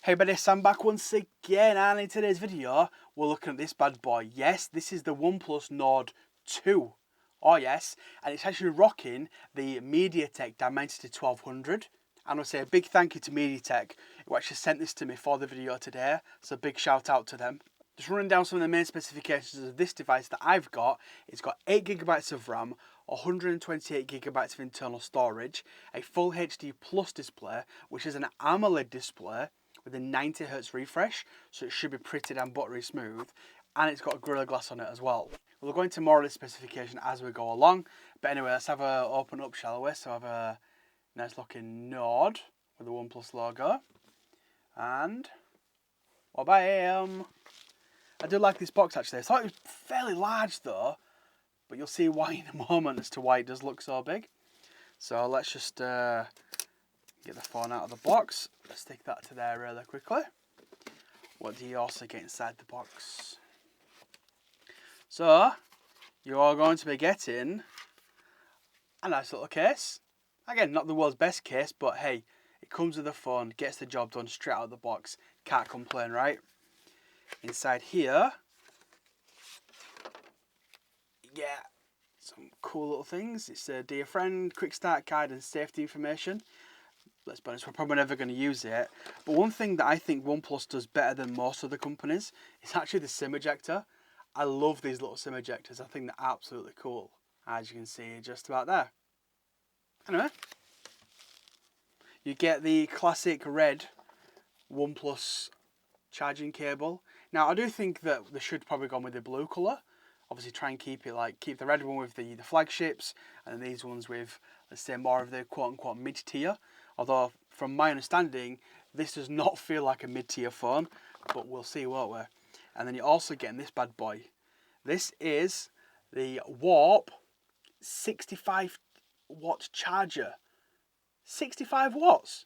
Hey buddy, Sam back once again, and in today's video we're looking at this bad boy. Yes, this is the OnePlus Nord 2. Oh yes, and it's actually rocking the MediaTek Dimensity 1200. And I'll say a big thank you to MediaTek who actually sent this to me for the video today, so a big shout out to them. Just running down some of the main specifications of this device that I've got. It's got 8GB of RAM, 128GB of internal storage, a full HD plus display, which is an AMOLED display with a 90Hz refresh, so it should be pretty damn buttery smooth, and it's got Gorilla Glass on it as well. We'll go into more of the specification as we go along, but anyway, let's have a open up, shall we? So I have a nice looking Nord with the OnePlus logo, and bam! I do like this box actually. I thought it was fairly large though, but you'll see why in a moment as to why it does look so big. So let's just get the phone out of the box. Let's stick that to there really quickly. What do you also get inside the box? So you are going to be getting a nice little case. Again, not the world's best case, but hey, it comes with the phone, gets the job done straight out of the box. Can't complain, right? Inside here, yeah, some cool little things. It's a dear friend, quick start guide and safety information. Let's be honest, we're probably never going to use it. But one thing that I think OnePlus does better than most other companies is actually the SIM ejector. I love these little SIM ejectors. I think they're absolutely cool. As you can see just about there. Anyway, you get the classic red OnePlus charging cable. Now I do think that they should probably go with the blue colour. Obviously try and keep the red one with the flagships, and then these ones with, let's say, more of the quote unquote mid-tier. Although from my understanding, this does not feel like a mid-tier phone, but we'll see, won't we? And then you're also getting this bad boy. This is the Warp 65 watt charger. 65 watts.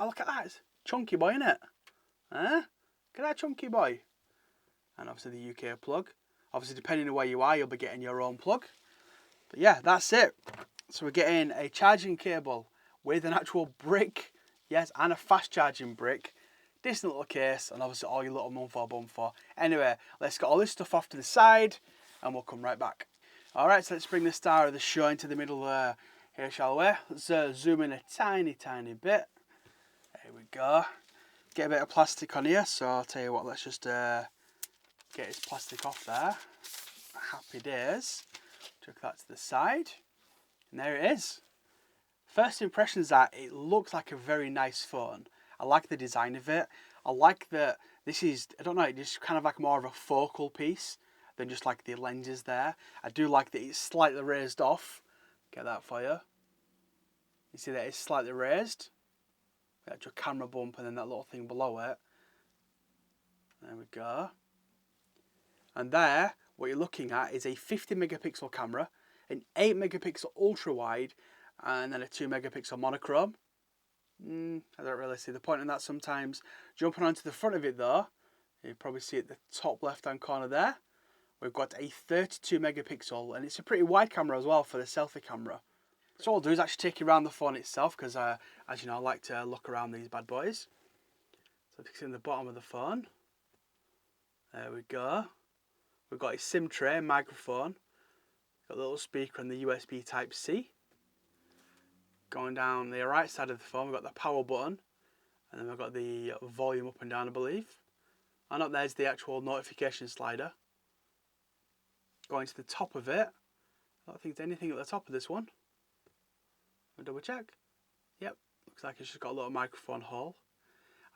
Look at that. It's chunky boy, isn't it? Huh? Look at that chunky boy. And obviously the UK plug. Obviously, depending on where you are, you'll be getting your own plug. But yeah, that's it. So we're getting a charging cable with an actual brick, yes, and a fast charging brick. Decent little case, and obviously all your little mum for bum for. Anyway, let's get all this stuff off to the side, and we'll come right back. All right, so let's bring the star of the show into the middle here, shall we? Let's zoom in a tiny bit. There we go. Get a bit of plastic on here, so I'll tell you what, let's just get this plastic off there. Happy days. Took that to the side, and there it is. First impressions are it looks like a very nice phone. I like the design of it. I like that this is, I don't know, it's just kind of like more of a focal piece than just like the lenses there. I do like that it's slightly raised off. Get that for you. You see that it's slightly raised. The actual camera bump and then that little thing below it. There we go. And there, what you're looking at is a 50 megapixel camera, an 8 megapixel ultra wide, and then a 2 megapixel monochrome. I don't really see the point in that sometimes. Jumping onto the front of it though, you probably see at the top left hand corner there, we've got a 32 megapixel, and it's a pretty wide camera as well for the selfie camera. So what I'll do is actually take you around the phone itself, because as you know, I like to look around these bad boys. So fixing the bottom of the phone. There we go. We've got a SIM tray, microphone, got a little speaker and the USB Type-C. Going down the right side of the phone, we've got the power button, and then we've got the volume up and down, I believe. And up there's the actual notification slider. Going to the top of it, I don't think there's anything at the top of this one. I'll double check. Yep, looks like it's just got a little microphone hole.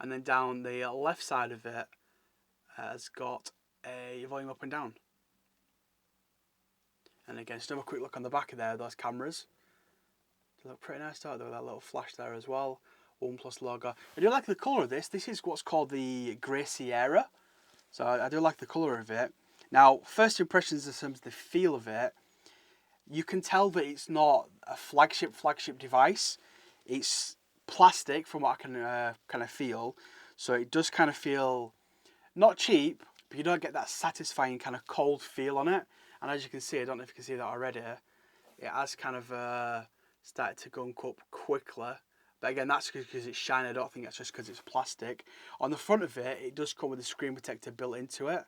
And then down the left side of it has got a volume up and down. And again, just have a quick look on the back of there, those cameras. They look pretty nice, don't they, with that little flash there as well. OnePlus logo. I do like the colour of this. This is what's called the Grey Sierra. So I do like the colour of it. Now, first impressions in terms of the feel of it, you can tell that it's not a flagship device. It's plastic from what I can kind of feel. So it does kind of feel not cheap, but you don't get that satisfying kind of cold feel on it. And as you can see, I don't know if you can see that already, it has kind of started to gunk up quickly But again, that's because it's shiny. I don't think that's just because it's plastic. On the front of it, it does come with a screen protector built into it.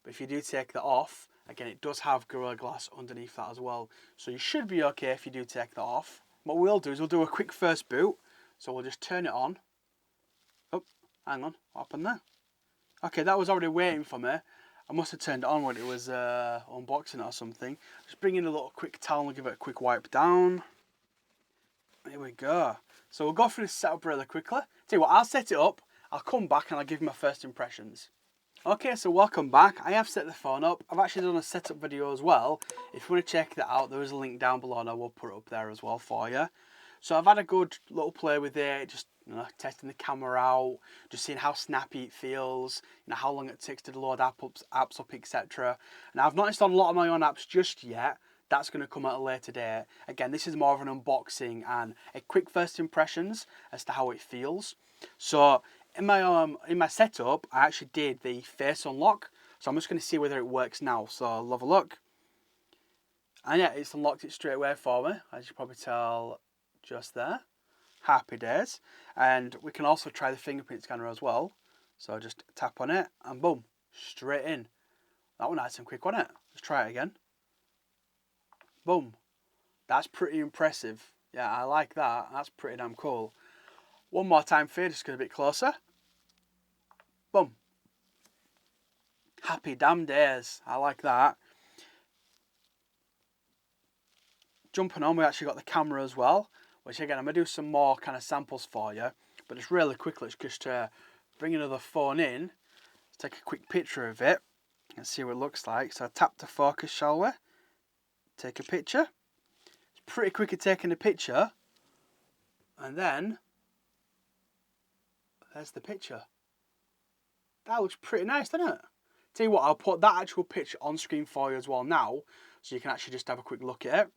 But if you do take that off, again, it does have Gorilla Glass underneath that as well. So you should be okay if you do take that off. What we'll do is we'll do a quick first boot. So we'll just turn it on. Oh, hang on, what happened there? Okay, that was already waiting for me. I must have turned it on when it was unboxing it or something. Just bring in a little quick towel and give it a quick wipe down. There we go. So we'll go through this setup really quickly. Tell you what, I'll set it up, I'll come back and I'll give you my first impressions. Okay, so welcome back. I have set the phone up. I've actually done a setup video as well. If you want to check that out, there is a link down below and I will put it up there as well for you. So I've had a good little play with it, just testing the camera out, just seeing how snappy it feels, how long it takes to load apps up, etc. Now I've not installed a lot of my own apps just yet. That's going to come at a later date. Again, this is more of an unboxing and a quick first impressions as to how it feels. So in my setup, I actually did the face unlock. So I'm just going to see whether it works now. So I'll have a look. And yeah, it's unlocked it straight away for me, as you can probably tell just there. Happy days. And we can also try the fingerprint scanner as well. So just tap on it and boom, straight in. That one nice and quick, wasn't it? Let's try it again. Boom. That's pretty impressive. Yeah, I like that. That's pretty damn cool. One more time for you, just get a bit closer. Boom. Happy damn days. I like that. Jumping on, we actually got the camera as well, which again, I'm going to do some more kind of samples for you. But just really quickly, it's just bring another phone in. Let's take a quick picture of it and see what it looks like. So tap to focus, shall we? Take a picture. It's pretty quick at taking a picture. And then, there's the picture. That looks pretty nice, doesn't it? Tell you what, I'll put that actual picture on screen for you as well now, so you can actually just have a quick look at it.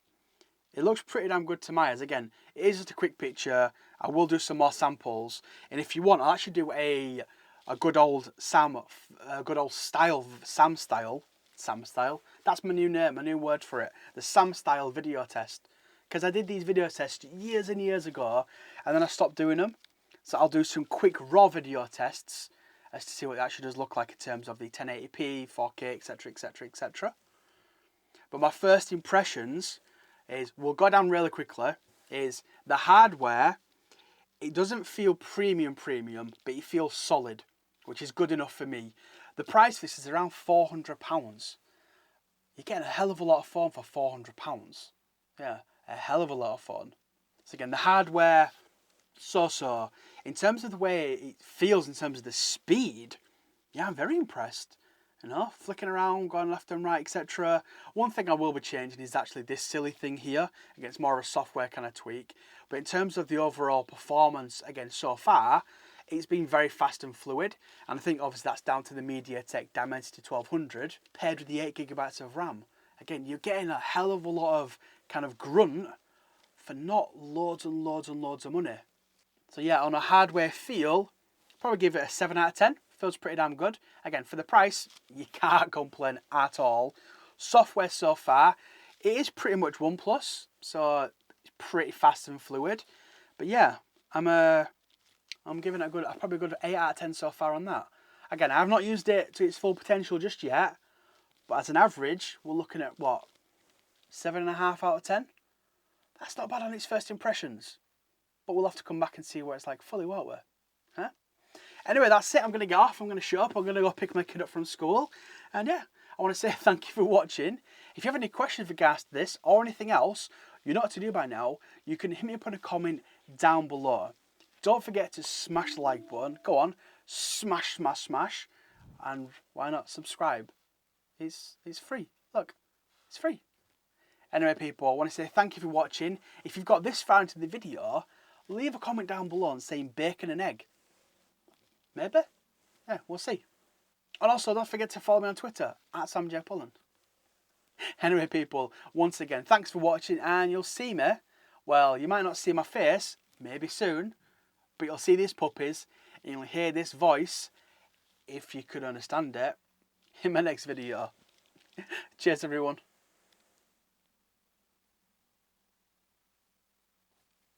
It looks pretty damn good to my eyes. Again, it is just a quick picture. I will do some more samples. And if you want, I'll actually do a good old Sam style. That's my new name, my new word for it. The Sam style video test. Because I did these video tests years and years ago, and then I stopped doing them. So I'll do some quick raw video tests as to see what it actually does look like in terms of the 1080p, 4K, etc, etc, etc. But my first impressions is, we'll go down really quickly, is the hardware, it doesn't feel premium, but it feels solid, which is good enough for me. The price for this is around £400. You're getting a hell of a lot of phone for £400. Yeah, a hell of a lot of phone. So again, the hardware, so. In terms of the way it feels, in terms of the speed, yeah, I'm very impressed. Flicking around, going left and right, etc. One thing I will be changing is actually this silly thing here. Again, it's more of a software kind of tweak. But in terms of the overall performance, again, so far, it's been very fast and fluid. And I think obviously that's down to the MediaTek Dimensity 1200 paired with the 8GB of RAM. Again, you're getting a hell of a lot of kind of grunt for not loads and loads and loads of money. So yeah, on a hardware feel, probably give it a 7 out of 10. Feels pretty damn good. Again, for the price, you can't complain at all. Software so far, it is pretty much OnePlus, so it's pretty fast and fluid. But yeah, I'm giving it probably a good 8 out of 10 so far on that. Again, I've not used it to its full potential just yet, but as an average, we're looking at what, 7.5 out of 10? That's not bad on its first impressions. But we'll have to come back and see what it's like fully, won't we? Huh? Anyway, that's it. I'm going to get off. I'm going to shut up. I'm going to go pick my kid up from school. And yeah, I want to say thank you for watching. If you have any questions regards to this or anything else, you know what to do by now. You can hit me up in a comment down below. Don't forget to smash the like button. Go on, smash. And why not subscribe? It's free. Look, it's free. Anyway, people, I want to say thank you for watching. If you've got this far into the video, leave a comment down below and saying bacon and egg. Maybe? Yeah, we'll see. And also, don't forget to follow me on Twitter, @samjpullen. Anyway, people, once again, thanks for watching, and you'll see me. Well, you might not see my face, maybe soon, but you'll see these puppies, and you'll hear this voice, if you could understand it, in my next video. Cheers, everyone.